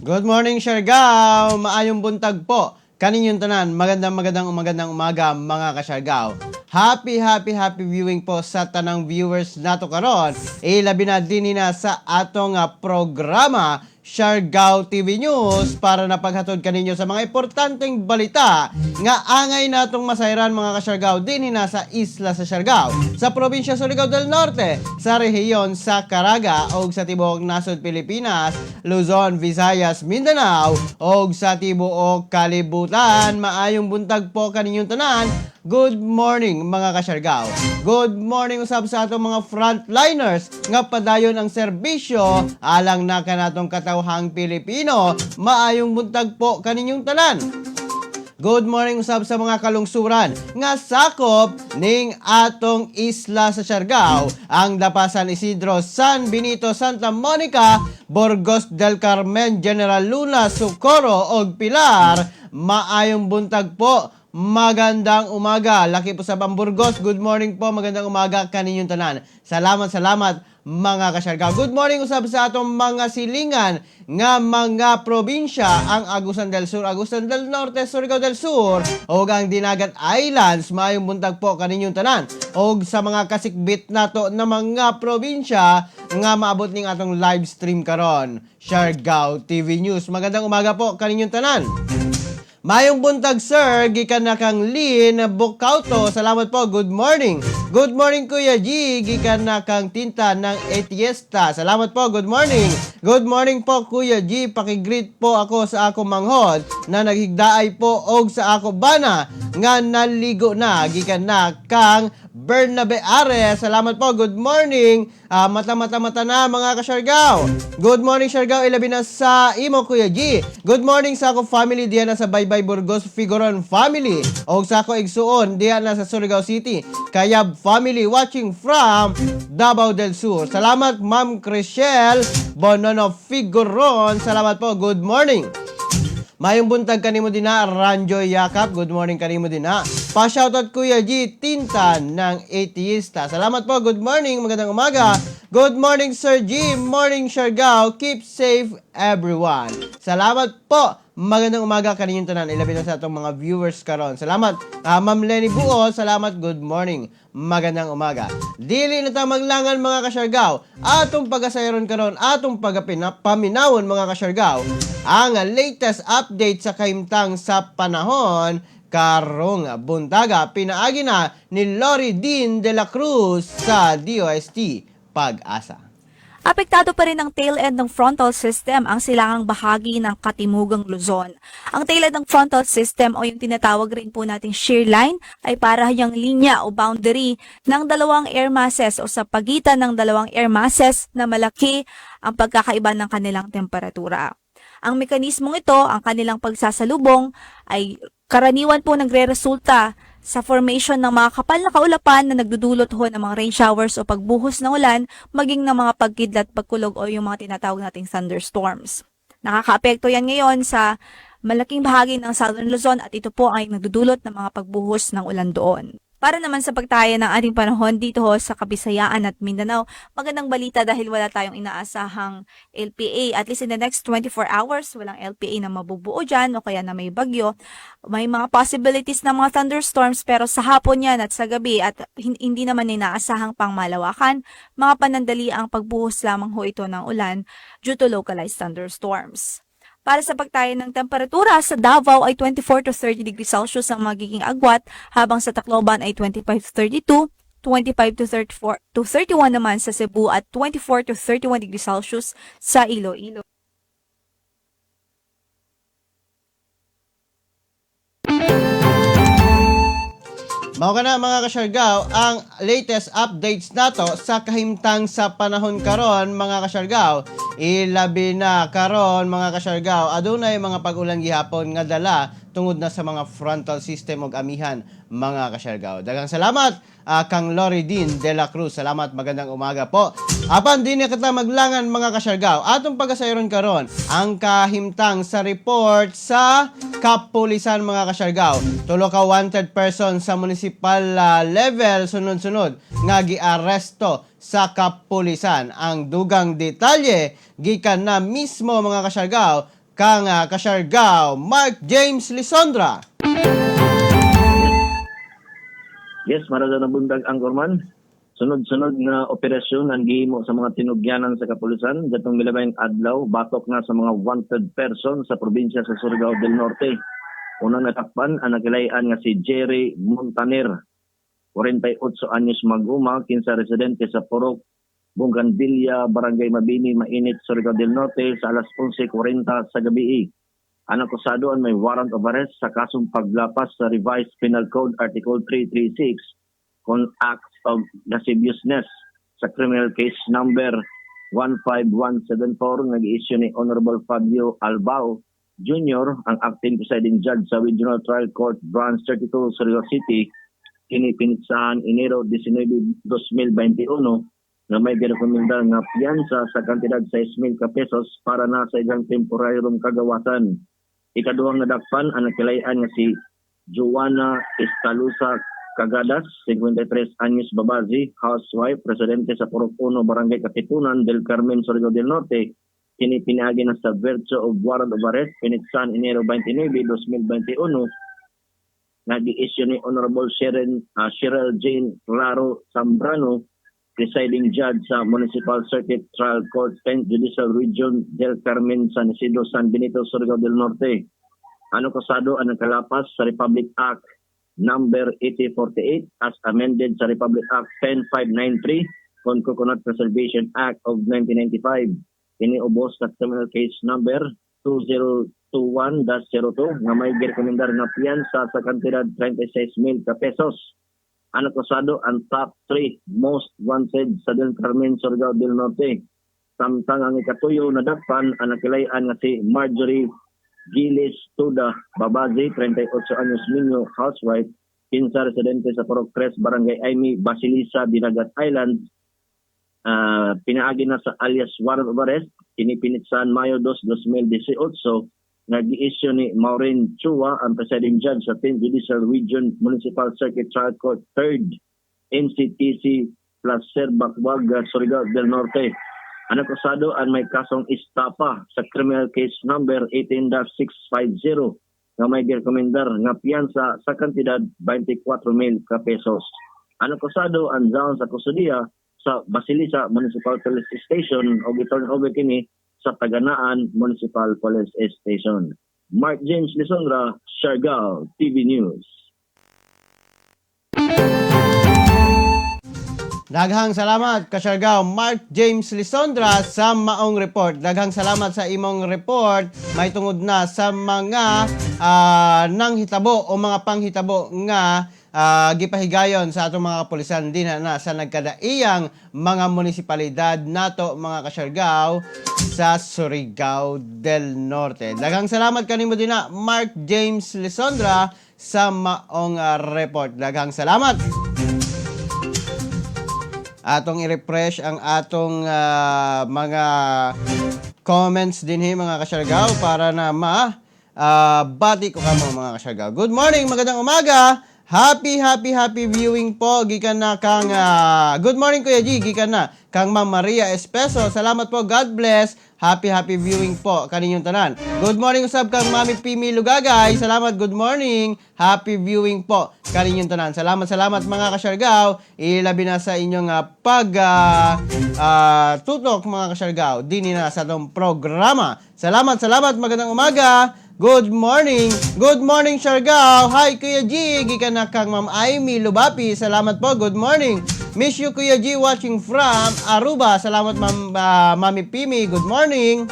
Good morning, Siargao! Maayong buntag po. Kaninyong tanan, magandang umaga mga kasyargao. Happy viewing po sa tanang viewers nato karon. Ilabi na din na sa atong programa Siargao TV News para napaghatod kaninyo sa mga importanteng balita nga angay natong masayran mga kasyargao din sa isla sa Siargao, sa probinsya Surigao del Norte, sa rehiyon sa Caraga o sa tibuok nasod Pilipinas, Luzon, Visayas, Mindanao o sa tibuok kalibutan. Maayong buntag po kaninyong tanan. Good morning mga kasyargao. Good morning usab sa atong mga frontliners nga padayon ang serbisyo alang na kanatong katawhang Pilipino. Maayong buntag po kaninyong tanan. Good morning usab sa mga kalungsuran nga sakop ning atong isla sa Siargao, ang Dapasan Isidro, San Benito, Santa Monica, Burgos del Carmen, General Luna, Socorro ug Pilar. Maayong buntag po. Magandang umaga. Laki po sa Burgos. Good morning po. Magandang umaga kaninyong tanan. Salamat mga kasyargao. Good morning usab sa atong mga silingan nga mga probinsya, ang Agusan del Sur, Agusan del Norte, Surigao del Sur o ang Dinagat Islands. Maayong buntag po kaninyong tanan. O sa mga kasikbit nato na mga probinsya nga maabot ning atong live stream karon, Siargao TV News. Magandang umaga po kaninyong tanan. Mayong buntag sir, gikan na kang Lynn Bukauto. Salamat po, good morning. Good morning Kuya G, gikan na kang Tinta ng Etiesta. Salamat po, good morning. Good morning po Kuya G, pakigreet po ako sa ako manghod na naghigdaay po og sa ako bana nga naligo na, gikan na kang Bernabe Are. Salamat po, good morning. Mata na mga kasyargao. Good morning Siargao, ilabi na sa imo Kuya G. Good morning sa ako family diyan na sa Baybay Burgos Figueron family o sa ako igsuon diyan na sa Surigao City Kayab family watching from Davao del Sur. Salamat Ma'am Crishel Bonono Figueron. Salamat po, good morning. Mayong buntag kanimo din na Ranjoy Yakap. Good morning kanimo din na. Pa-shoutout Kuya G Tinta ng Etiesta. Salamat po. Good morning. Magandang umaga. Good morning Sir G. Morning Siargao. Keep safe everyone. Salamat po. Magandang umaga kaninyong tanan. Ilabi na sa atong mga viewers karon. Salamat. Ma'am Lenny Buo. Salamat. Good morning. Magandang umaga. Dili na ta maglangan mga kasyargao. Atong pagasayaron karon, atong pagapaminawon mga kasyargao, ang latest update sa kahimtang sa panahon karong buntaga. Pinaagi na ni Lori Dean de la Cruz sa DOST Pag-asa. Apektado pa rin ang tail end ng frontal system, ang silangang bahagi ng Katimugang Luzon. Ang tail end ng frontal system o yung tinatawag rin po nating shear line ay para yung linya o boundary ng dalawang air masses o sa pagitan ng dalawang air masses na malaki ang pagkakaiba ng kanilang temperatura. Ang mekanismong ito, ang kanilang pagsasalubong, ay karaniwan po nagre-resulta sa formation ng mga kapal na kaulapan na nagdudulot ho ng mga rain showers o pagbuhos ng ulan, maging ng mga pagkidlat, pagkulog o yung mga tinatawag nating thunderstorms. Nakakaapekto yan ngayon sa malaking bahagi ng Southern Luzon at ito po ay nagdudulot ng mga pagbuhos ng ulan doon. Para naman sa pagtaya ng ating panahon dito ho sa Kabisayaan at Mindanao, magandang balita dahil wala tayong inaasahang LPA. At least in the next 24 hours, walang LPA na mabubuo dyan o kaya na may bagyo. May mga possibilities ng mga thunderstorms pero sa hapon yan at sa gabi at hindi naman inaasahang pangmalawakan, mga panandali ang pagbuhos lamang ho ito ng ulan due to localized thunderstorms. Para sa pagtaya ng temperatura, sa Davao ay 24 to 30 degrees Celsius ang magiging agwat, habang sa Tacloban ay 25 to 32, 25 to 34 to 31 naman sa Cebu at 24 to 31 degrees Celsius sa Iloilo. Mao kana mga kasyargao ang latest updates nato sa kahimtang sa panahon karon mga kasyargao. Ilabi na karon mga kasyargao, adunay mga pag-ulan gihapon nga dala tungod na sa mga frontal system ug amihan mga kasyargao. Daghang salamat kang Lori Dean de la Cruz. Salamat, magandang umaga po. Apan din kita maglangan mga kasyargao. Atong pagasayon karon ang kahimtang sa report sa kapulisan mga kasyargao. Tulo ka wanted person sa municipal level sunod-sunod nga giaresto sa kapulisan. Ang dugang detalye gikan na mismo mga kasyargao kang Kasyargao, Mark James Lisondra. Yes, marada na bundag Anchorman. Sunod-sunod nga operasyon ang gihimo sa mga tinugyanan sa kapulisan gatong milabayng adlaw batok na sa mga wanted person sa probinsya sa Surigao del Norte. Unang natakpan ang nakilayan nga si Jerry Montaner, 48 anyos mag-uma, kinsa residente sa Purok, Bungandilla, Barangay Mabini, Mainit, Surigao del Norte sa alas 11:40 sa gabi. Ang akusadoan may warrant of arrest sa kasong paglapas sa Revised Penal Code Article 336 on acts of lasciviousness sa criminal case number 15174 nag-i-issue ni Honorable Fabio Albao Jr., ang acting presiding judge sa Regional Trial Court Branch 32 Surigao City, pinitsahan Enero 19, 2021 na may girekomenda nga piyansa sa kantidad 6,000 pesos para na sa ilang temporaryong kagawasan. Ikaduhang nadakpan ang nakilayan nga si Joanna Escalusa Cagadas, 53 anyos babazi, housewife, presidente sa Purok 1, Barangay Katipunan, Del Carmen, Surigao del Norte. Pinagi na sa virtue of warrant of arrest, pinitsahan Enero 29, 2021, nag-i-issue ni Honorable Cheryl Jane Claro Zambrano, presiding judge sa Municipal Circuit Trial Court 10th Judicial Region, Del Carmen, San Isidro, San Benito, Surigao del Norte. Ano kasado ang nakalapas sa Republic Act number 8048 as amended sa Republic Act 10593 on Coconut Preservation Act of 1995. Iniubos sa criminal case number 2021-02 nga may girekomendar nga piyansa sa kantidad 36,000 pesos. Ang akusado ang top 3 most wanted sa Del Carmen, Surigao del Norte. Samtang ang ikatuyo na dakpan ang nakilayan nga si Marjorie Giles Tuda Babazi, 38 anyos minyo, housewife, kinsa residente sa Purok 3, Barangay Aimee, Basilisa, Dinagat Island. Pinaagi na sa alias warrant of arrest, pinipinitsahan Mayo 2, 2018, nag-i-issue ni Maureen Chua, ang presiding judge sa 10th Judicial Region Municipal Circuit Trial Court 3rd NCTC plus Serbacwag, Surigao del Norte. Ang akusado ang may kasong istapa sa criminal case number 18-650 nga may girekomendar nga piyansa sa kantidad 24,000 pesos. Ang akusado ang down sa kustudiya sa Basilisa Municipal Police Station o giturn over kini sa Taganaan Municipal Police Station. Mark James Lisondra, Siargao TV News. Daghang salamat, Kasyargao, Mark James Lisondra sa maong report. Daghang salamat sa imong report. May tungod na sa mga nanghitabo o mga panghitabo nga gipahigayon sa atong mga kapulisan din na sa nagkadaiyang mga munisipalidad nato, mga Kasyargao, sa Surigao del Norte. Daghang salamat kanimo din na, Mark James Lisondra, sa maong report. Daghang salamat. Atong i-refresh ang atong mga comments din mga Kasyargao para na bati ko kamo mga Kasyargao. Good morning, magandang umaga. Happy viewing po gikan na kang good morning Kuya G, gikan na kang Ma'am Maria Espeso. Salamat po, God bless. Happy viewing po kaninyong tanan. Good morning usab kang Mami Pimi Lugagay. Salamat, good morning. Happy viewing po kaninyong tanan. Salamat mga Kasyargao. Ilabi na sa inyong tutok mga Kasyargao. Dini na sa itong programa. Salamat, magandang umaga. Good morning, Siargao. Hi, Kuya G. Gikan na kang Ma'am Amy Lubapi. Salamat po, good morning. Miss you, Kuya G, watching from Aruba. Salamat, Mami Pimi. Good morning.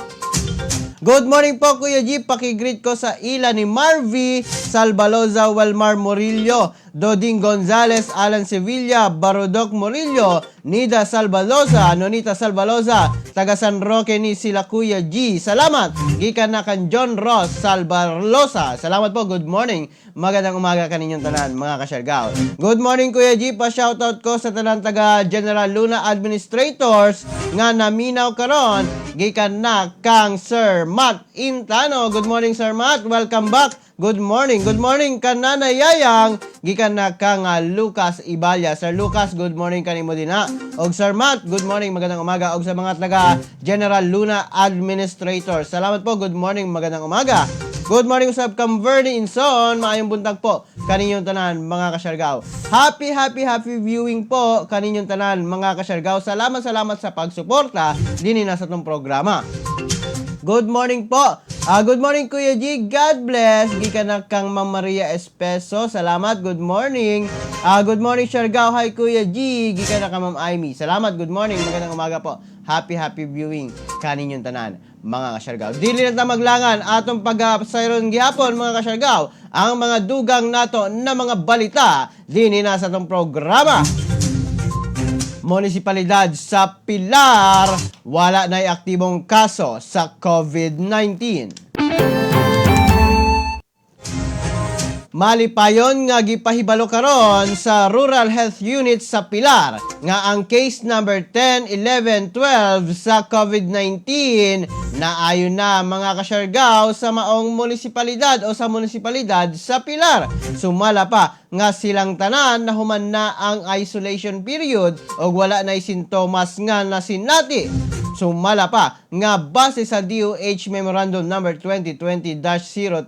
Good morning po, Kuya G. Pakigreet ko sa ila ni Marvy Salbaloza, Walmar Morillo, Doding Gonzales, Alan Sevilla, Barodok Morillo, Nida Salbaloza, Nonita Salbaloza, taga San Roque ni sila Kuya G. Salamat. Gikan na kan John Ross Salbaloza. Salamat po, good morning. Magandang umaga kaninyong tanan, mga Kasyargao. Good morning, Kuya G. Pa-shoutout ko sa tanan taga General Luna Administrators nga naminaw karon. Gikan na kang Sir Matt Intano. Good morning, Sir Matt. Welcome back. Good morning. Good morning, Kanana Yayang. Gikan gikan na kang Lucas Ibaya. Sir Lucas, good morning kanimo din ha. Og Sir Matt, good morning, magandang umaga. Og sa mga taga General Luna Administrator, salamat po, good morning, magandang umaga. Good morning usab kang Vernie Inson, maayong buntag po kaninyong tanan mga kasyargaw. Happy viewing po kaninyong tanan mga kasyargaw. Salamat sa pagsuporta dinhi na sa tong programa. Good morning po. Good morning Kuya G. God bless. Gikan na kang Ma'am Maria Espeso. Salamat. Good morning. Good morning Siargao. Hi Kuya G. Gikan na kang Ma'am Amy. Salamat. Good morning. Magandang umaga po. Happy viewing kaninyong tanan mga kasyargaw. Dili na ta maglangan atong pag-sayron gihapon mga kasyargaw. Ang mga dugang nato na mga balita dinhi na sa tong programa. Munisipalidad sa Pilar, wala na'y aktibong kaso sa COVID-19. Malipayon nga gipahibalo karon sa Rural Health Unit sa Pilar nga ang case number 10, 11, 12 sa COVID-19 na ayon na mga kasyargaw sa maong munisipalidad o sa munisipalidad sa Pilar. Sumala pa nga silang tanan na human na ang isolation period o wala na'y sintomas nga nasinati. Sumala pa nga base sa DOH Memorandum Number 2020-039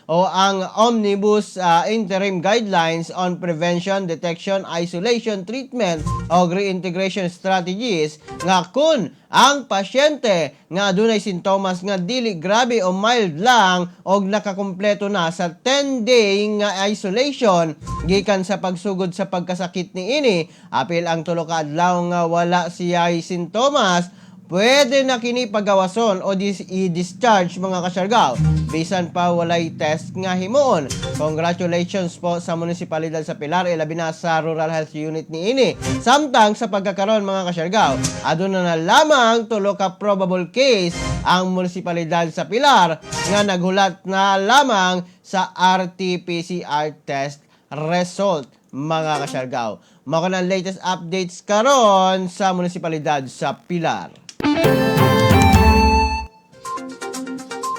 o ang Omnibus Interim Guidelines on Prevention, Detection, Isolation, Treatment o Reintegration Strategies nga kun ang pasyente nga adunay sintomas nga dili grabe o mild lang og nakakumpleto na sa 10-day nga isolation gikan sa pagsugod sa pagkasakit niini, apil ang tulo ka adlaw nga wala siya sintomas, pwede na kini pagawason o i-discharge mga kasyargaw. Bisan pa walay test nga himuon. Congratulations po sa munisipalidad sa Pilar, ilabi na sa Rural Health Unit niini. Samtang sa pagkakaroon mga kasyargaw, aduna na lamang tulo ka probable case ang munisipalidad sa Pilar nga naghulat na lamang sa RT-PCR test result mga kasyargaw. Mao ka ng latest updates karon sa munisipalidad sa Pilar.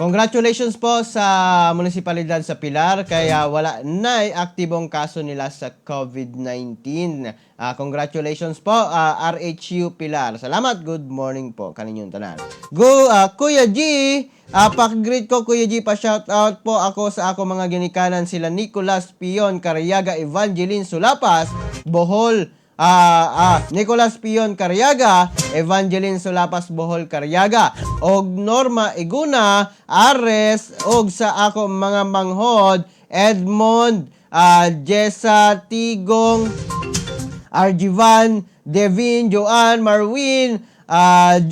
Congratulations po sa munisipalidad sa Pilar kaya wala na aktibong kaso nila sa COVID-19. Congratulations po RHU Pilar. Salamat, good morning po kaninyong tanan. Kuya G, pakigreet ko Kuya G, pa-shoutout po ako sa ako mga ginikanan sila Nicolas Pion Cariaga, Evangeline Sulapas, Bohol, Nicolas Pion Cariaga, Evangeline Solapas Bohol Cariaga, og Norma Iguna Ares, og sa ako mga manghod Edmond, Jessa Tigong, Arjivan, Devin, Joanne, Marwin,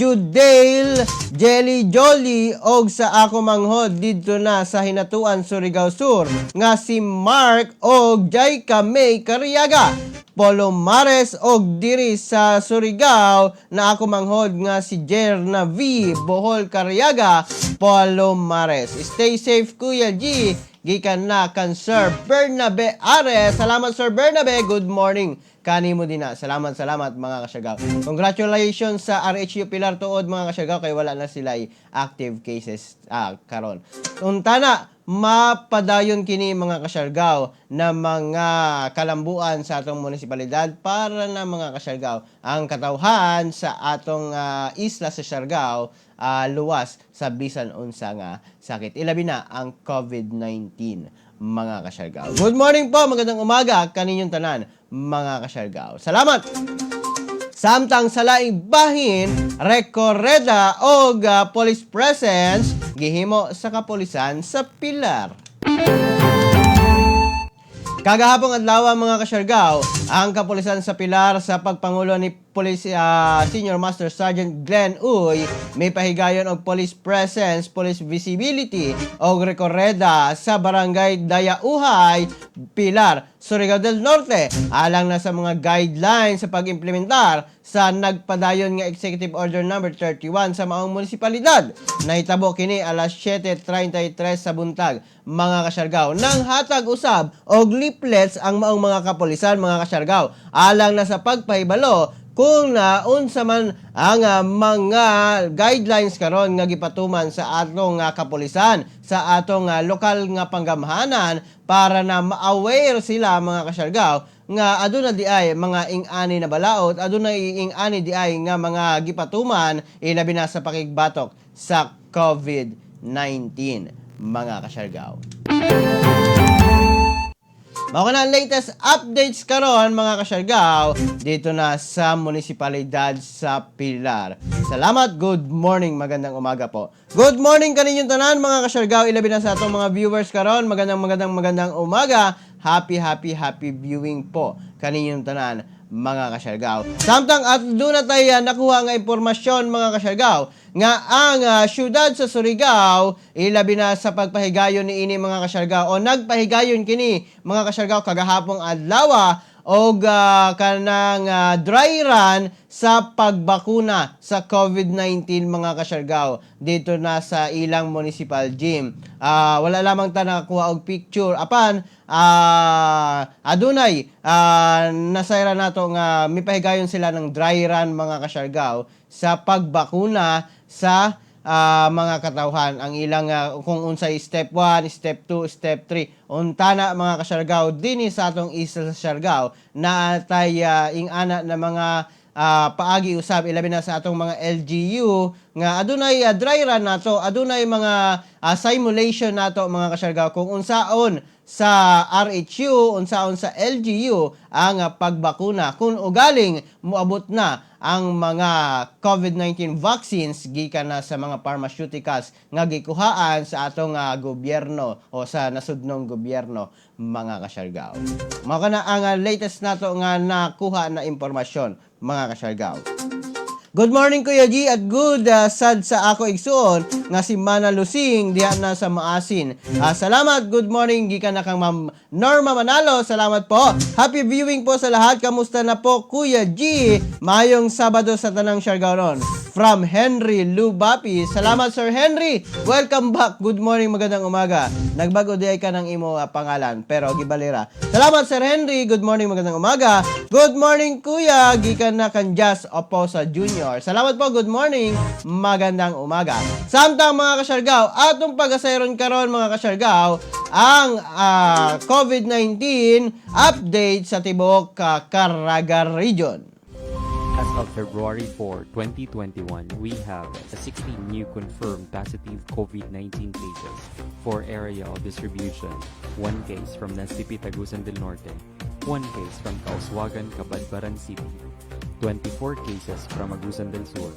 Jude Dale, Jelly Jolly, og sa ako manghod dito na sa Hinatuan, Surigao Sur nga si Mark og Jaika May Cariaga, Polomares og diri sa Surigao na ako manghod nga si Jerna V Bohol Cariaga, Polomares. Stay safe Kuya G. Gikan na kan Sir Bernabe Ares. Salamat Sir Bernabe. Good morning. Kanimo din na. Salamat mga kasyagaw. Congratulations sa RHU Pilar tuod mga kasyagaw kay wala na sila active cases karon. Unta na mapadayon kini mga kasyargaw na mga kalambuan sa atong munisipalidad para na mga kasyargaw ang katawhan sa atong isla sa Siargao luwas sa bisan unsa nga sakit. Ilabi na ang COVID-19 mga kasyargaw. Good morning po, magandang umaga kaninyong tanan mga kasyargaw. Salamat! Samtang sa laing bahin, rekoreda og police presence gihimo sa kapulisan sa Pilar. Kagahapong adlaw mga kasyargaw, ang kapulisan sa Pilar sa pagpangulo ni Police Senior Master Sergeant Glenn Uy may pahigayon og police presence, police visibility og rekoreda sa barangay Dayauhay, Pilar, Surigao del Norte alang na sa mga guidelines sa pag-implementar sa nagpadayon nga Executive Order Number 31 sa maong munisipalidad. Nahitabo kini alas 7:33 sa buntag mga kasyargaw. Nang hatag usab og leaflets ang maong mga kapulisan mga kasyargaw alang na sa pagpahibalo kung unsa man ang mga guidelines karon nga gipatuman sa atong kapulisan, sa atong lokal nga panggamhanan para na ma-aware sila mga kasyargaw nga aduna di ay mga ing-ani na balaod, aduna ing-ani di ay nga mga gipatuman ilabi na sa pakigbatok sa COVID-19 mga kasyargaw. Mao na ang latest updates karon mga kasyargaw dito na sa munisipalidad sa Pilar. Salamat, good morning, magandang umaga po. Good morning kaninyong tanan mga kasyargaw, ilabi na sa atong mga viewers karon. Magandang umaga. Happy viewing po kaninyong tanan mga kasyargaw. Samtang at doon na tayo nakuha nga impormasyon mga kasyargaw nga ang syudad sa Surigao ilabi na sa pagpahigayon ni ini mga kasyargaw o nagpahigayon kini mga kasyargaw kagahapong adlaw o kanang dry run sa pagbakuna sa COVID-19 mga kasyargaw dito na sa ilang municipal gym. Wala lamang ta nakakuha og picture apan adunay nasayra nato nga mipahigayon sila ng dry run mga kasyargaw sa pagbakuna sa mga katawhan ang ilang kung unsay step 1, step 2, step 3 unta na mga kasyargaw dinhi sa atong isa sa Siargao na tay ing-ana na mga paagi usab ilabi na sa atong mga LGU nga adunay dry run nato, adunay mga simulation nato mga kasyargaw kung unsaon sa RHU, unsaon sa LGU ang pagbakuna kung ugaling moabot na ang mga COVID-19 vaccines gikan na sa mga pharmaceuticals nga gikuhaan sa atong gobyerno o sa nasudnong gobyerno mga kasyargaw. Mao kana ang latest nato nga nakuha na impormasyon mga kasyargaw. Good morning Kuya G at good sad sa ako igsuon nga si Mana Lusing diha na sa Maasin. Salamat, good morning gikan na kang Ma'am Norma Manalo. Salamat po. Happy viewing po sa lahat. Kamusta na po Kuya G? Mayong Sabado sa tanang Siargao ron. From Henry Lubapi. Salamat Sir Henry. Welcome back. Good morning, magandang umaga. Nagbago di ay ka ng imo pangalan pero gibalira. Salamat Sir Henry. Good morning, magandang umaga. Good morning Kuya. Gikan na kan Jazz Oposa Junior. Salamat po, good morning, magandang umaga. Samtang mga kasyargaw, atong pag-asayron karon mga kasyargaw, ang COVID-19 update sa tibuok Caraga Region. As of February 4, 2021, we have 16 new confirmed positive COVID-19 cases, 4 area of distribution, 1 case from Nasipit, Tagusan del Norte, 1 case from Kauswagan, Cabadbaran City, 24 cases from Agusan del Sur,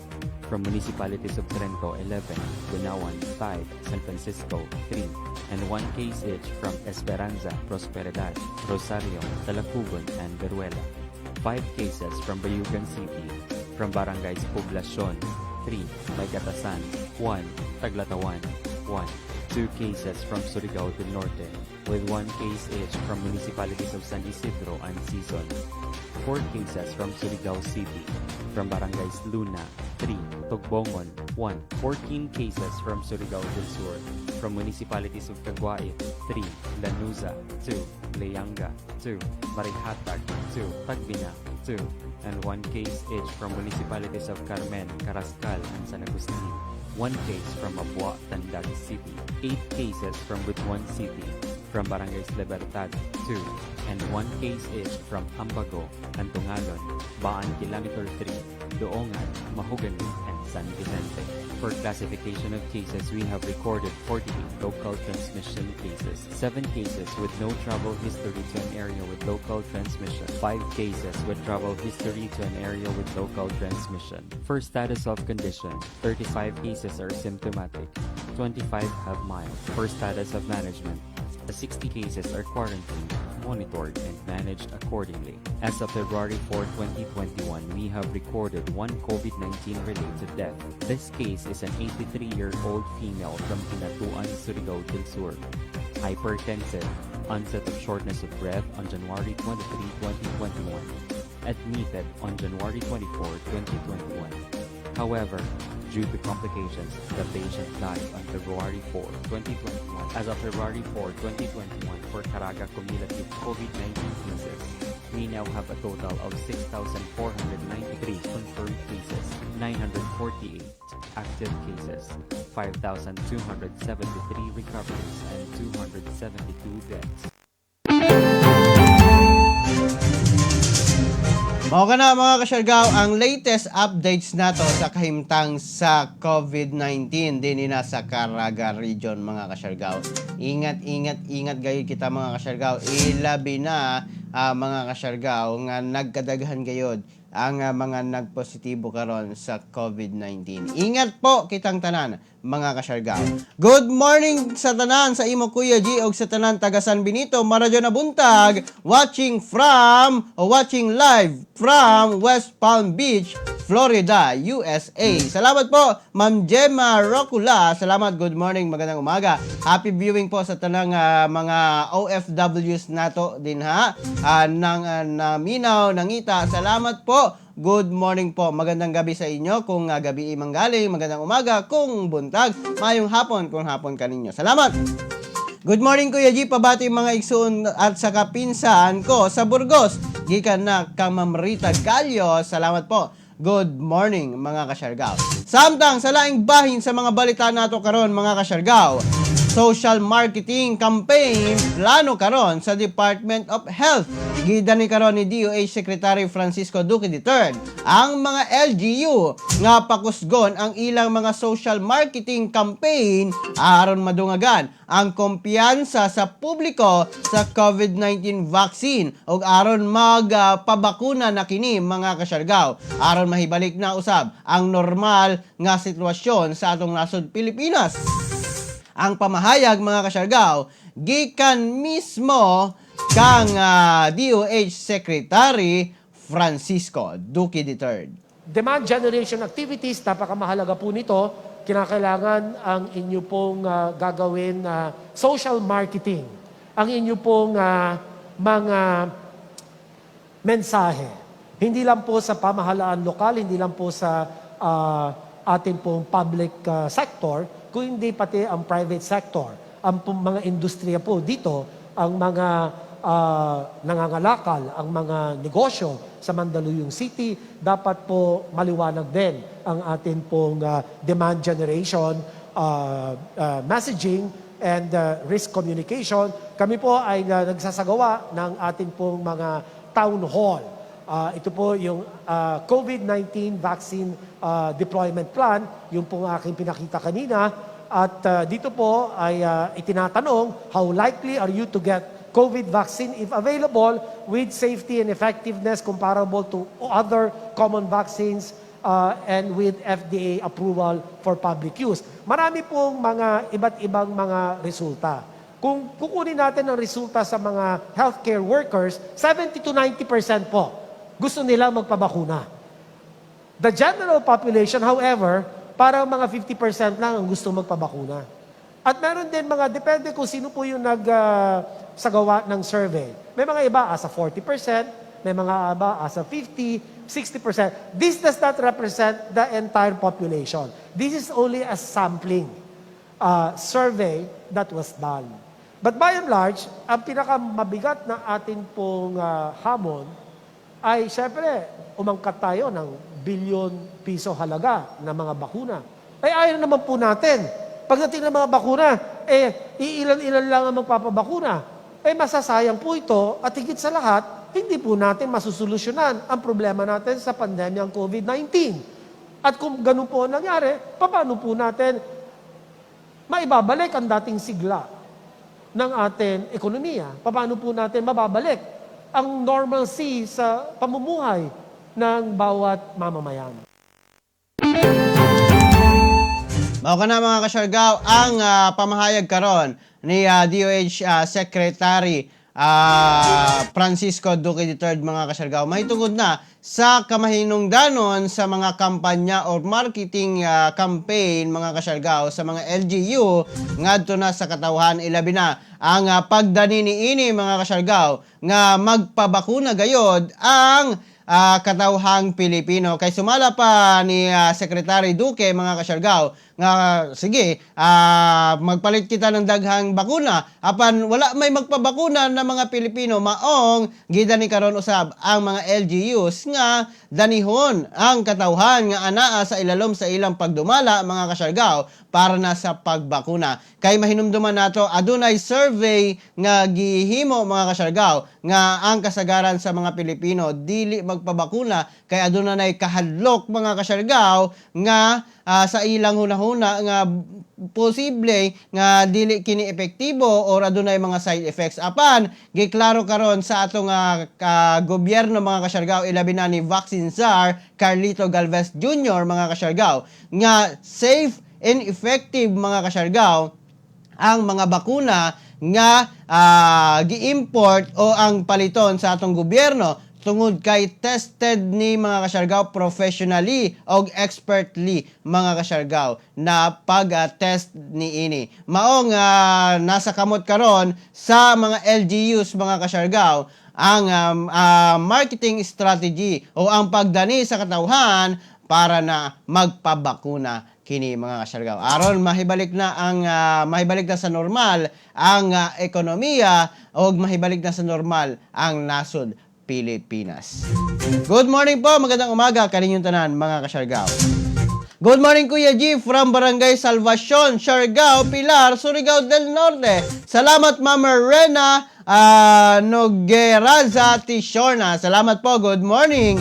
from municipalities of Trento 11, Bunawan 5, San Francisco 3, and 1 case each from Esperanza, Prosperidad, Rosario, Talacuban, and Veruela. 5 cases from Bayugan City, from Barangays Poblacion 3, Maygatasan 1, Taglatawan 1, 2 cases from Surigao del Norte, with 1 case each from municipalities of San Isidro and Sison. 4 cases from Surigao City, from Barangays Luna 3, Tugbongon 1, 14 cases from Surigao del Sur, from municipalities of Caguait 3, Lanuza 2, Leanga 2, Marihatag 2, Tagbina 2, and 1 case each from municipalities of Carmen, Carrascal, and San Agustin. 1 case from Abua, Tandag City, 8 cases from Butuan City, from Barangays Libertad 2, and 1 case each from Ambago, Antungalon, Baan Kilometer 3, Doongan, Mahogany, and San Vicente. For classification of cases, we have recorded 48 local transmission cases, 7 cases with no travel history to an area with local transmission, 5 cases with travel history to an area with local transmission. For status of condition, 35 cases are symptomatic, 25 have mild. For status of management, the 60 cases are quarantined, monitored, and managed accordingly. As of February 4, 2021, we have recorded 1 COVID-19 related death. This case is an 83-year-old female from Tinatuan, Surigao del Sur. Hypertensive, onset of shortness of breath on January 23, 2021. Admitted on January 24, 2021. However, due to complications, the patient died on February 4, 2021. As of February 4, 2021, for Caraga cumulative COVID-19 cases, we now have a total of 6,493 confirmed cases, 948 active cases, 5,273 recoveries, and 272 deaths. Mao ka na mga kasyargaw, ang latest updates nato sa kahimtang sa COVID-19 din ina sa Caraga region mga kasyargaw. Ingat gayud kita mga kasyargaw. Ilabi na mga kasyargaw nga nagkadaghan gayud ang mga nagpositibo karon sa COVID-19. Ingat po kitang tanan mga kasyargaw. Good morning sa tanan sa imo Kuya G og sa tanan taga San Benito, Maradyo na buntag, watching live from West Palm Beach, Florida, USA. Salamat po Ma'am Gemma Rocula. Salamat, good morning, magandang umaga. Happy viewing po sa tanang mga OFWs nato din ha. Minaw, Nangita. Salamat po. Good morning po. Magandang gabi sa inyo kung gabi manggaling, magandang umaga kung buntag, mayong hapon kung hapon kaninyo. Salamat. Good morning Kuya G, pabati mga igsoon at sa kapinsan ko sa Burgos. Gikan na kang Ma'am Rita Gallo. Salamat po. Good morning mga kasyargaw. Samtang sa laing bahin sa mga balita nato karon mga kasyargaw. Social marketing campaign plano karon sa Department of Health. Gidani karon ni DOH Secretary Francisco Duque III ang mga LGU nga pakusgon ang ilang mga social marketing campaign aron madungagan ang kumpiyansa sa publiko sa COVID-19 vaccine ug aron magpabakuna na kini mga kasyargaw aron mahibalik na usab ang normal nga sitwasyon sa atong nasod Pilipinas. Ang pamahayag mga kasyargaw gikan mismo kang DOH Secretary Francisco Duque III. Demand generation activities, napakamahalaga po nito. Kinakailangan ang inyo pong gagawin social marketing. Ang inyo pong mga mensahe. Hindi lang po sa pamahalaan lokal, hindi lang po sa ating pong public sector, kundi pati ang private sector. Ang mga industriya po dito, ang mga nangangalakal, ang mga negosyo sa Mandaluyong City, dapat po maliwanag din ang atin pong demand generation, messaging, and risk communication. Kami po ay nagsasagawa ng atin pong mga town hall. Ito po yung COVID-19 vaccine deployment plan, yung pong aking pinakita kanina. At dito po ay itinatanong, how likely are you to get COVID vaccine if available with safety and effectiveness comparable to other common vaccines and with FDA approval for public use. Marami pong mga iba't ibang mga resulta. Kung kukunin natin ang resulta sa mga healthcare workers, 70 to 90% po gusto nila magpabakuna. The general population, however, parang mga 50% lang ang gusto magpabakuna. At meron din mga, depende kung sino po yung nagsagawa ng survey. May mga iba asa 40%, may mga iba asa 50%, 60%. This does not represent the entire population. This is only a sampling survey that was done. But by and large, ang pinakamabigat na atin pong hamon ay syempre umangkat tayo ng bilyon piso halaga ng mga bakuna. Ay ayaw naman po natin. Pagdating ng mga bakuna, iilan-ilan lang ang magpapabakuna. Masasayang po ito at higit sa lahat, hindi po natin masusolusyonan ang problema natin sa pandemyang COVID-19. At kung ganun po ang nangyari, paano po natin maibabalik ang dating sigla ng ating ekonomiya? Paano po natin mababalik ang normalcy sa pamumuhay ng bawat mamamayan? Mao kana mga kasyargaw ang pamahayag karon ni DOH Secretary Francisco Duque III mga kasyargaw. May tungod na sa kamahinungdanon sa mga kampanya or marketing campaign mga kasyargaw sa mga LGU ngadto na sa katawhan ilabi na ang pagdani niini mga kasyargaw nga magpabakuna gayod ang katawhang Pilipino. Kay sumala pa ni Secretary Duque mga kasyargaw nga sige, magpalit kita ng daghang bakuna apan wala may magpabakuna na mga Pilipino maong gidani karon usab ang mga LGUs nga danihon ang katawhan nga anaa sa ilalom sa ilang pagdumala mga kasyargaw para na sa pagbakuna. Kay mahinumduman nato adunay survey nga gihimo mga kasyargaw nga ang kasagaran sa mga Pilipino dili magpabakuna kay adunay kahadlok mga kasyargaw nga sa ilang hunahuna nga posible nga dili kini epektibo or adunay mga side effects. Apan giklaro karon sa atong gobyerno mga kasyargaw ilabi na ni Vaccine Czar Carlito Galvez Jr. mga kasyargaw nga safe and effective mga kasyargaw ang mga bakuna nga gi-import o ang paliton sa atong gobyerno tungod kay tested ni mga kasyargaw professionally o expertly mga kasyargaw na pag-test ni ini. Maong nasa kamot karon sa mga LGUs mga kasyargaw ang marketing strategy o ang pagdani sa katawhan para na magpabakuna kini mga kasyargaw. Aron mahibalik na sa normal ang ekonomiya o mahibalik na sa normal ang nasod Pilipinas. Good morning po, magandang umaga kaninyong tanan mga kasyargaw. Good morning Kuya G from Barangay Salvacion, Siargao, Pilar, Surigao del Norte. Salamat Mama Rena Nogueraza Tishorna. Salamat po, good morning.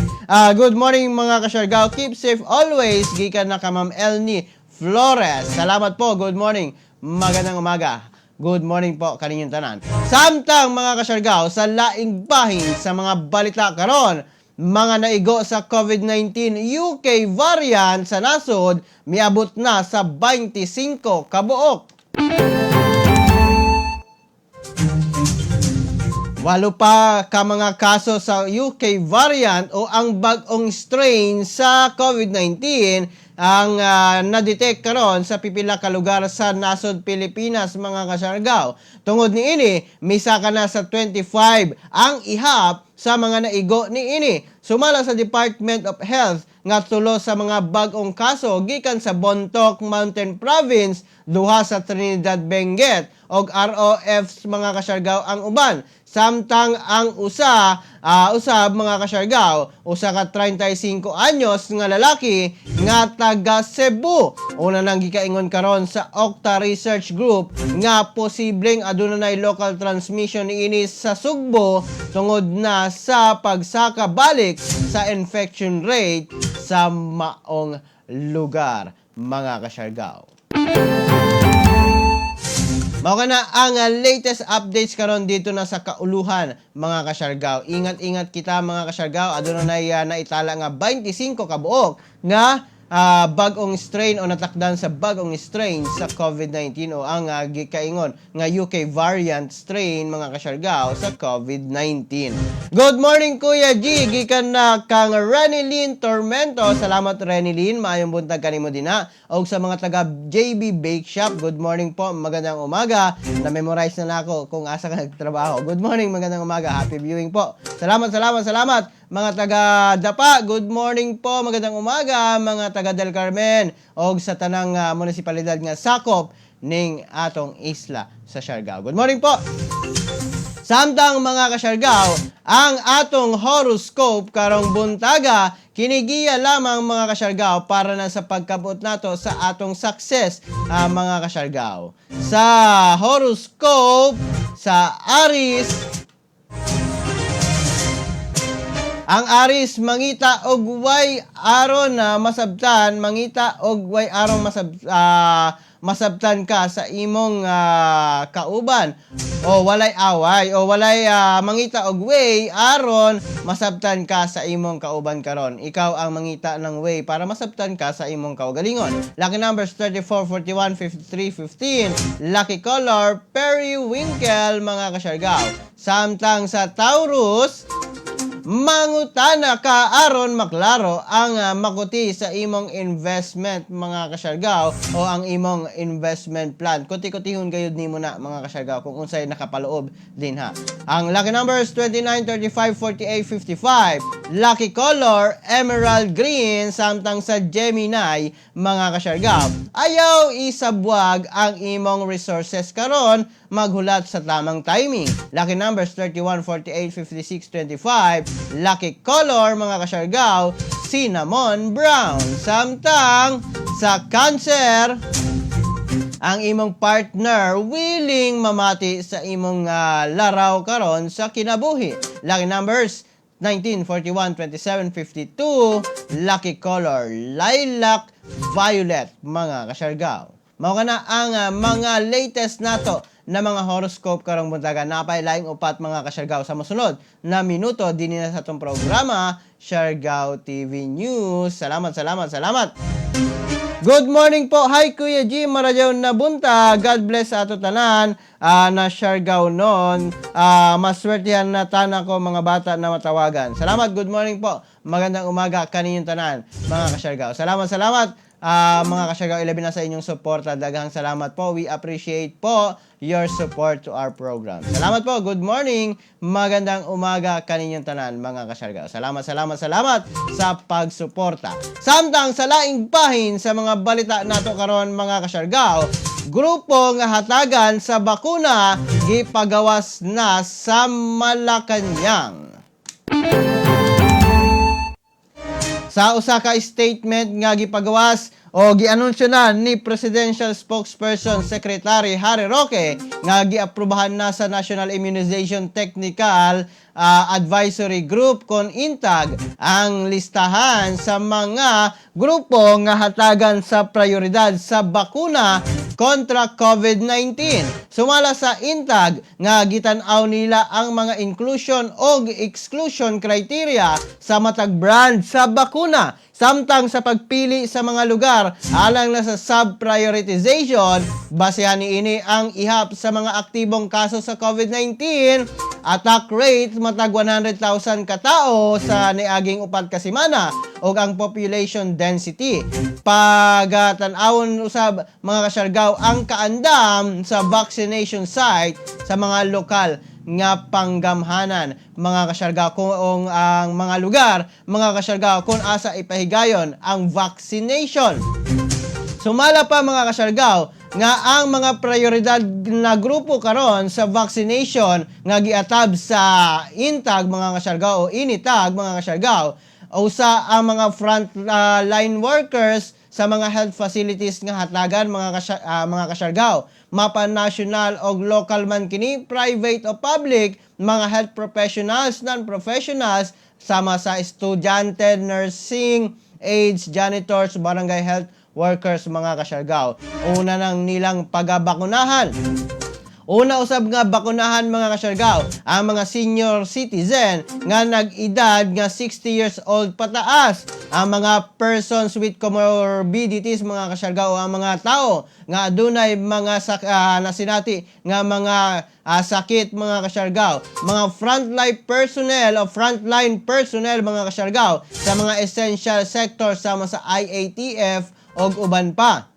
Good morning mga kasyargaw. Keep safe always. Gikan na ka Ma'am Elnie Flores. Salamat po, good morning. Magandang umaga. Good morning po kaninyong tanan. Samtang mga kasyargaw sa laing bahin sa mga balita karon, mga naigo sa COVID-19 UK variant sa nasod miabot na sa 25 kabuok. Walo pa ka mga kaso sa UK variant o ang bag-ong strain sa COVID-19 ang na-detect karon sa pipila ka lugar sa nasod Pilipinas mga kasyargaw. Tungod ni ini, misa ka na sa 25 ang ihap sa mga naigo ni ini. Sumala sa Department of Health nga tulo sa mga bag-ong kaso gikan sa Bontoc Mountain Province, duha sa Trinidad Benguet og ROFs mga kasyargaw ang uban. Samtang ang usab mga kasyargaw, usa ka 35 anyos nga lalaki nga taga Cebu. Una nang gikaingon karon sa Octa Research Group nga posibleng adunay local transmission niini sa Sugbo tungod na sa pagsaka balik sa infection rate sa maong lugar mga kasyargaw. Mao na ang latest updates karon dito na sa kauluhan mga kasyargaw. Ingat-ingat kita mga kasyargaw. Adunay naitala nga 25 kabuok nga bag-ong strain o natakdan sa bag-ong strain sa COVID-19 o ang gikaingon nga UK variant strain mga kasyargaw sa COVID-19. Good morning Kuya G, gikan na kang Renilyn Tormento. Salamat Renilyn, maayong buntag kanimo dinha. Og sa mga taga JB Bake Shop, good morning po, magandang umaga. Na-memorize na nako kung asa ka nagtrabaho. Good morning, magandang umaga. Happy viewing po. Salamat. Mga taga Dapa, good morning po, magandang umaga. Mga taga Del Carmen og sa tanang munisipalidad nga sakop ning atong isla sa Siargao. Good morning po. Samtang mga kasyargaw, ang atong horoscope karong buntaga kinigiya lamang mga kasyargaw para na sa pagkabot nato sa atong success mga kasyargaw. Sa horoscope sa Aries, ang Aries mangita og way aron na masabtan, mangita og way aron masabtan ka sa imong kauban o walay away o walay mangita og way aron masabtan ka sa imong kauban karon. Ikaw ang mangita ng way para masabtan ka sa imong kaugalingon. Lucky numbers 34, 41, 53, 15. Lucky color periwinkle mga kasyargaw. Samtang sa Taurus, mangutana ka aron maklaro ang makuti sa imong investment mga kasyargaw o ang imong investment plan. Kuti-kutihon gayud nimo na mga kasyargaw kung unsay nakapaloob din ha. Ang lucky numbers 29, 35, 48, 55. Lucky color emerald green samtang sa Gemini mga kasyargaw. Ayaw isabwag ang imong resources karon, maghulat sa tamang timing. Lucky numbers 31, 48, 56, 25. Lucky color mga kasyargaw, cinnamon brown. Samtang sa Cancer, ang imong partner willing mamati sa imong laraw karon sa kinabuhi. Lucky numbers 19, 41, 27, 52. Lucky color lilac violet mga kasyargaw. Mao kana ang mga latest nato na mga horoscope karong buntaga. Napay laing upat mga kasyargaw sa mosunod na minuto dinhi na sa atong programa Siargao TV News. Salamat. Good morning po. Hi Kuya G, Maradyaw na bunta. God bless sa ato tanan na Siargao non. Maswertihan na tanan ko mga bata na matawagan. Salamat, good morning po. Magandang umaga kaninyong tanan mga kasyargaw. Salamat. Mga kasyargaw, ilabi na sa inyong suporta. Daghang salamat po. We appreciate po your support to our program. Salamat po. Good morning. Magandang umaga kaninyong tanan mga kasyargaw. Salamat sa pagsuporta. Samtang sa laing bahin sa mga balita nato karon mga kasyargaw, grupo nga hatagan sa bakuna gipagawas na sa Malacañang. Sa usa ka statement nga gipagawas o gianunsyo na ni Presidential Spokesperson Secretary Harry Roque nga giaprubahan na sa National Immunization Technical Advisory Group kon INTAG ang listahan sa mga grupo nga hatagan sa prioridad sa bakuna kontra COVID-19. Sumala sa INTAG nga gitan-aw nila ang mga inclusion o exclusion criteria sa matag brand sa bakuna. Samtang sa pagpili sa mga lugar alang na sa sub-prioritization, basehan niini ang ihap sa mga aktibong kaso sa COVID-19, attack rate matag 100,000 katao sa niaging upat ka semana ug ang population density. Pagatan-awon usab mga kasyargaw ang kaandam sa vaccination site sa mga lokal nga panggamhanan mga kasyargaw kung ang mga lugar mga kasyargaw kung asa ipahigayon ang vaccination. Sumala pa mga kasyargaw nga ang mga prioridad na grupo karon sa vaccination nga giatab sa INTAG mga kasyargaw o INITAG mga kasyargaw usa ang mga front line workers sa mga health facilities nga hatagan mga kasyargaw, mapa national o local man kini, private o public, mga health professionals, non-professionals, sama sa estudyante, nursing, aides, janitors, barangay health workers mga kasyargaw. Una nang nilang pagabakunahan. Una usab nga bakunahan mga kasyargaw ang mga senior citizen nga nag-edad nga 60 years old pataas, ang mga persons with comorbidities mga kasyargaw, ang mga tao nga adunay mga nasinati nga mga sakit mga kasyargaw, mga frontline personnel mga kasyargaw sa mga essential sectors sama sa IATF og uban pa.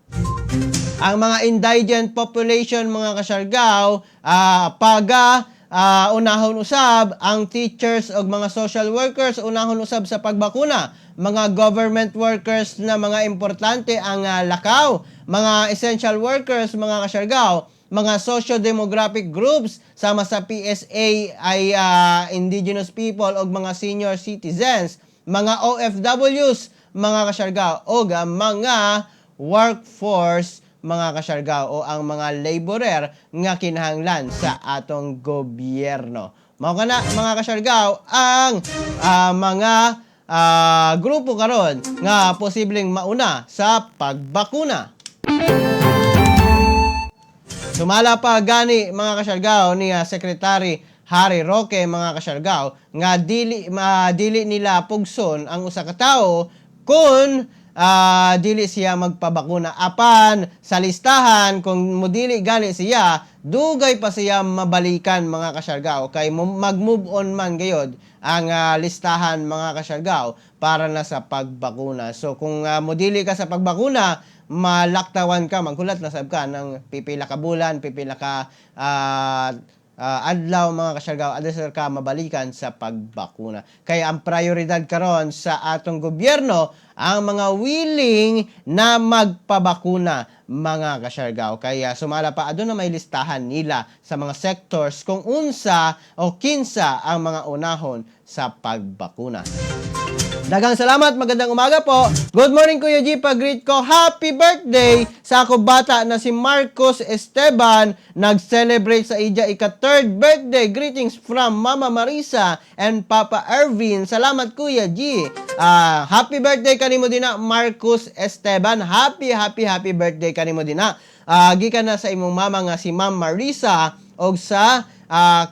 Ang mga indigent population mga kasyargaw, unahon usab ang teachers o mga social workers, unahon usab sa pagbakuna. Mga government workers na mga importante ang lakaw, mga essential workers mga kasyargaw, mga socio-demographic groups sama sa PSA ay indigenous people o mga senior citizens, mga OFWs mga kasyargaw o mga workforce mga kasyargaw o ang mga laborer nga kinahanglan sa atong gobyerno. Mao kana mga kasyargaw ang mga grupo karon nga posibleng mauna sa pagbakuna. Sumala pa gani mga kasyargaw ni Secretary Harry Roque mga kasyargaw nga dili nila pugson ang usa ka tawo kung dili siya magpabakuna. Apan sa listahan kung modili gani siya, dugay pa siya mabalikan mga kasyargaw kay mag-move on man gayod ang listahan mga kasyargaw para na sa pagbakuna. So kung modili ka sa pagbakuna, malaktawan ka, magkulat na sab ka ng pipila ka bulan, pipila ka adlaw mga kasyargaw, adresar ka mabalikan sa pagbakuna. Kaya ang prioridad karon sa atong gobyerno ang mga willing na magpabakuna mga kasyargaw. Kaya sumala pa adto na may listahan nila sa mga sectors kung unsa o kinsa ang mga unahon sa pagbakuna. Daghang salamat, magandang umaga po. Good morning Kuya G, pag-greet ko, happy birthday sa ako bata na si Marcos Esteban, nag-celebrate sa ija ika-3rd birthday. Greetings from Mama Marisa and Papa Ervin. Salamat Kuya G. Happy birthday kanimo dina Marcos Esteban. Happy birthday kanimo dina. Gikan na sa imong mama nga si Ma'am Marisa og sa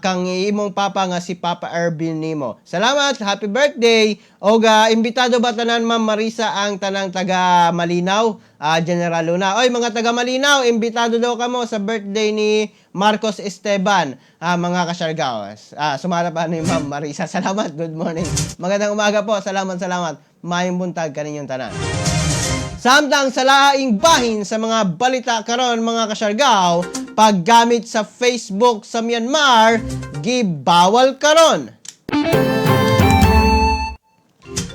kang imong papa nga si Papa Ervin nimo. Salamat, happy birthday. Og imbitado ba tanan Ma'am Marisa ang tanang taga Malinaw, General Luna. Oy mga taga Malinaw, imbitado daw kamo sa birthday ni Marcos Esteban, mga kasyargaw. Sumara pa ni Ma'am Marisa. Salamat, good morning. Magandang umaga po. Salamat. Mayong buntag kaninyong tanan. Samtang sa laing bahin sa mga balita karon mga kasyargaw, paggamit sa Facebook sa Myanmar, gibawal karon.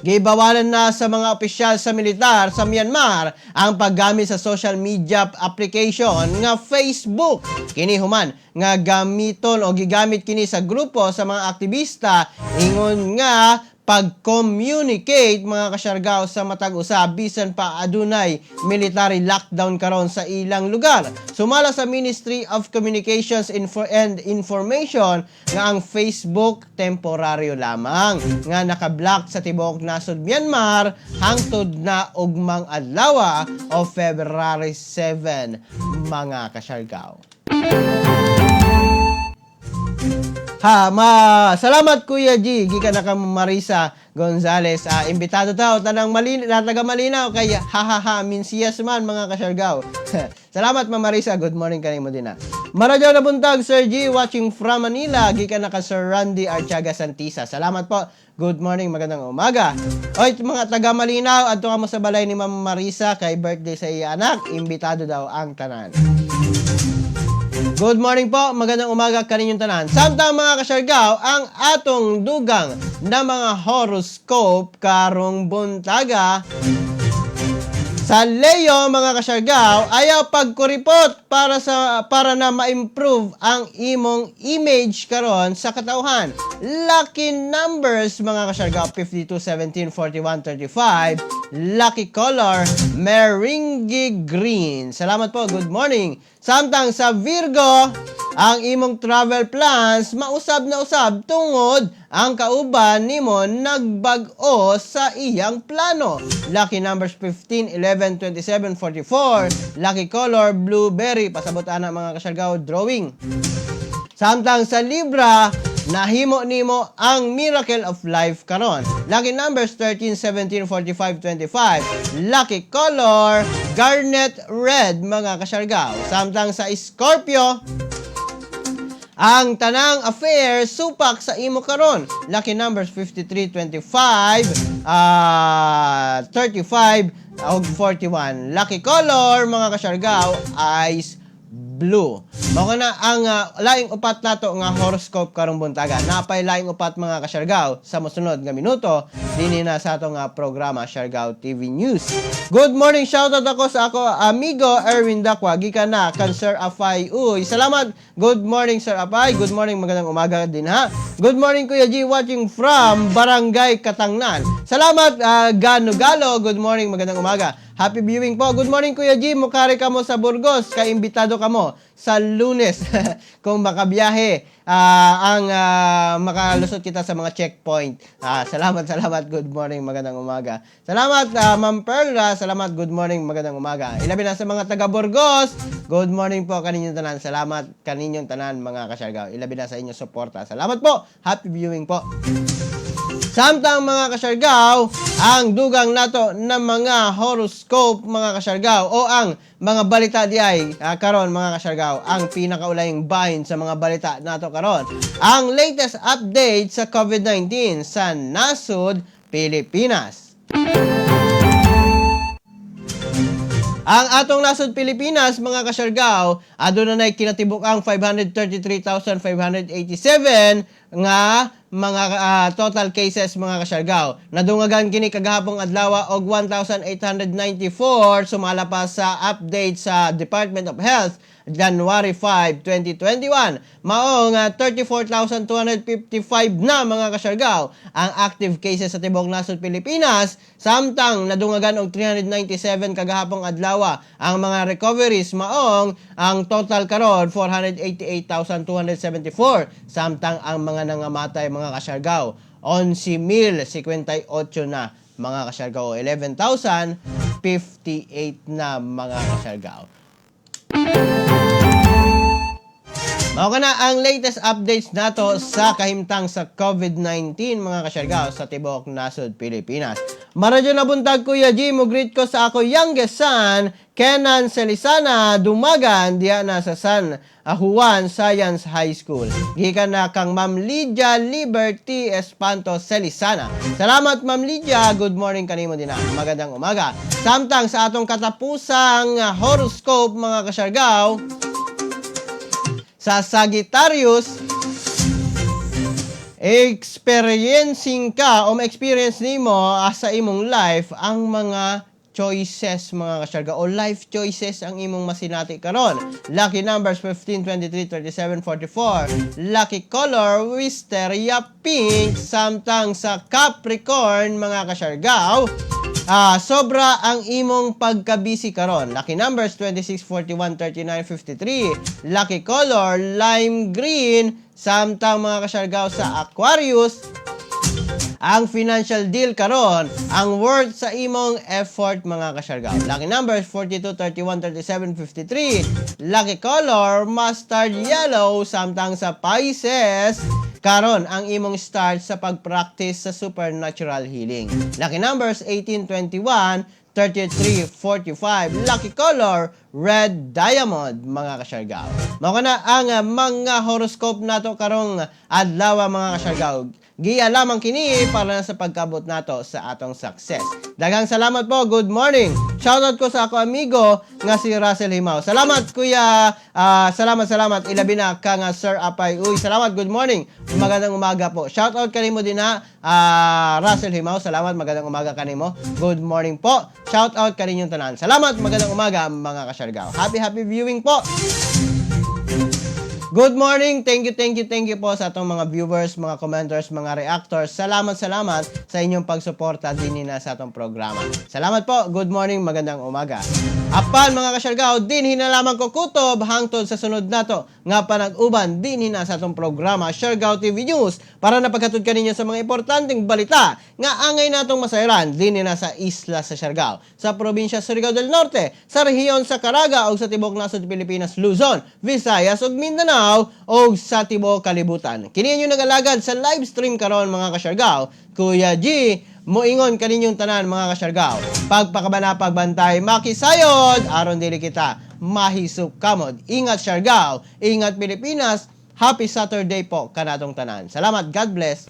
Gibawalan na sa mga opisyal sa militar sa Myanmar ang paggamit sa social media application nga Facebook. Kini human nga gamiton o gigamit kini sa grupo sa mga aktivista ingon nga pag-communicate mga kasyargaw sa matag usa bisan pa adunay military lockdown karon sa ilang lugar. Sumala sa Ministry of Communications and Information nga ang Facebook temporaryo lamang nga nakablock sa tibuok nasod Myanmar hangtod na ugmang adlaw o February 7 mga kasyargaw. Salamat Kuya G, gikan na ka Marisa Gonzales. Imbitado tayo tanang taga Malinaw kay minsiyas man mga kasyargaw. Salamat Ma'am Marisa, good morning kanimo din na. Maradyaw na buntag Sir G, watching from Manila, gikan na ka Sir Randy Archaga Santisa. Salamat po. Good morning, magandang umaga. Oy mga taga Malinaw, adto ka mo sa balay ni Ma'am Marisa kay birthday sa iya anak, imbitado daw ang tanan. Good morning po, magandang umaga kaninyong tanan. Samtang mga kasyargaw, ang atong dugang na mga horoscope karong buntaga sa Leo mga kasyargaw, ayaw pagkuripot para na ma-improve ang imong image karon sa katauhan. Lucky numbers mga kasyargaw, 52, 17, 41, 35. Lucky color, merengue green. Salamat po, good morning. Samtang sa Virgo, ang imong travel plans mausab na usab tungod ang kauban nimo nagbag-o sa iyang plano. Lucky numbers 15, 11, 27, 44. Lucky color blueberry. Pasabot ana mga kasyargaw, drawing. Samtang sa Libra, nahimo nimo ang miracle of life karon. Lucky numbers 13, 17, 45, 25. Lucky color garnet red mga kasyargaw. Samtang sa Scorpio, ang tanang affair supak sa imo karon. Lucky numbers 53, 25, 35 ug 41. Lucky color mga kasyargaw ice blue. Mao na ang laing upat nato nga horoscope karong buntaga. Napay laing upat mga kasyargaw sa mosunod nga minuto dinhi na sa atong programa Siargao TV News. Good morning, shoutout ako sa ako amigo Erwin Dakwa gikan na kan Sir Afay. Uy, salamat. Good morning Sir Afay. Good morning, magandang umaga din ha. Good morning Kuya G, watching from Barangay Katangnan. Salamat Ganugalo. Good morning, magandang umaga. Happy viewing po. Good morning Kuya G, mukari ka mo sa Burgos, kay imbitado ka mo sa Lunes kung makabiyahe ang makalusot kita sa mga checkpoint. Salamat. Good morning, magandang umaga. Salamat Ma'am Perla. Salamat, good morning, magandang umaga. Ilabi na sa mga taga Burgos. Good morning po kaninyong tanan. Salamat kaninyong tanan mga kasyargaw. Ilabi na sa inyong suporta. Salamat po. Happy viewing po. Samtang mga kasyargaw, ang dugang nato ng mga horoscope mga kasyargaw o ang mga balita di ay karon mga kasyargaw, ang pinakaulaying bahin sa mga balita nato karon. Ang latest update sa COVID-19 sa nasud Pilipinas. Ang atong nasod Pilipinas, mga kasyargaw, aduna na kinatibuk ang 533,587 nga mga total cases mga kasyargaw. Nadungagan kini kagahapong adlaw og 1,894 sumala pa sa update sa Department of Health January 5, 2021. Mao nga 34,255 na mga kasyargaw ang active cases sa tibuok nasod Pilipinas, samtang nadungagan og 397 kagahapong adlaw ang mga recoveries. Maong ang total karon 488,274, samtang ang mga nangamatay mga kasyargaw 11,058 na mga kasyargaw, 11,058 na mga kasyargaw. Mao kana ang latest updates nato sa kahimtang sa COVID-19 mga kasyargaw sa tibuok nasod Pilipinas. Maradyo na buntag Kuya G, mo greet ko sa ako youngest son, Kenan Celisana, dumagan diya na sa San Juan Science High School. Gikan na kang Ma'am Lydia Liberty Espanto Celisana. Salamat Ma'am Lydia, good morning kanimo din. Magandang umaga. Samtang sa atong katapusang horoscope mga kasyargaw, sa Sagittarius, experiencing ka o ma-experience nimo sa imong life ang mga choices mga kasyargaw o life choices ang imong masinati karon. Lucky numbers 15, 23, 37, 44. Lucky color wisteria pink. Samtang sa Capricorn mga kasyargaw, sobra ang imong pagka-busy karon. Lucky numbers 26, 41, 39, 53. Lucky color lime green. Samtang mga kasyargaw sa Aquarius, ang financial deal karon ang worth sa imong effort mga kasyargaw. Lucky numbers 42, 31, 37, 53. Lucky color mustard yellow. Samtang sa Pisces, karon ang imong start sa pag-practice sa supernatural healing. Lucky numbers 18, 21, 33, 45. Lucky color red diamond mga kasyargaw. Mao kana ang mga horoscope nato karong adlaw mga kasyargaw. Giya lamang kini para sa pagkabot nato sa atong success. Daghang salamat po. Good morning. Shoutout ko sa ako amigo nga si Russell Himaw. Salamat kuya. Salamat. Ilabi na ka nga Sir Apay. Uy, salamat. Good morning. Magandang umaga po. Shoutout kanimo din na Russell Himaw. Salamat. Magandang umaga kanimo. Good morning po. Shoutout kaninyong tanan. Salamat. Magandang umaga mga kasyargaw. Happy viewing po. Good morning. Thank you po sa atong mga viewers, mga commenters, mga reactors. Salamat sa inyong pagsuporta din na sa atong programa. Salamat po. Good morning. Magandang umaga. Apan mga kasyargaw, din hinalaman ko kutob hangtod sa sunod nato nga panag-uban din hina sa atong programa Siargao TV News para napaghatod kaninyo sa mga importanteng balita nga angay natong masayran din hina sa isla sa Siargao, sa probinsya Surigao del Norte, sa rehiyon sa Caraga o sa tibuok nasod Pilipinas, Luzon, Visayas ug Mindanao o sa tibuok kalibutan. Kini inyo nagalagad sa live stream karon mga kasyargaw. Kuya G, moingon kaninyong tanan mga kasyargaw. Pagpakabana pagbantay makisayod aron dili kita mahisuk kamod. Ingat Siargao, ingat Pilipinas. Happy Saturday po kanatong tanan. Salamat, God bless.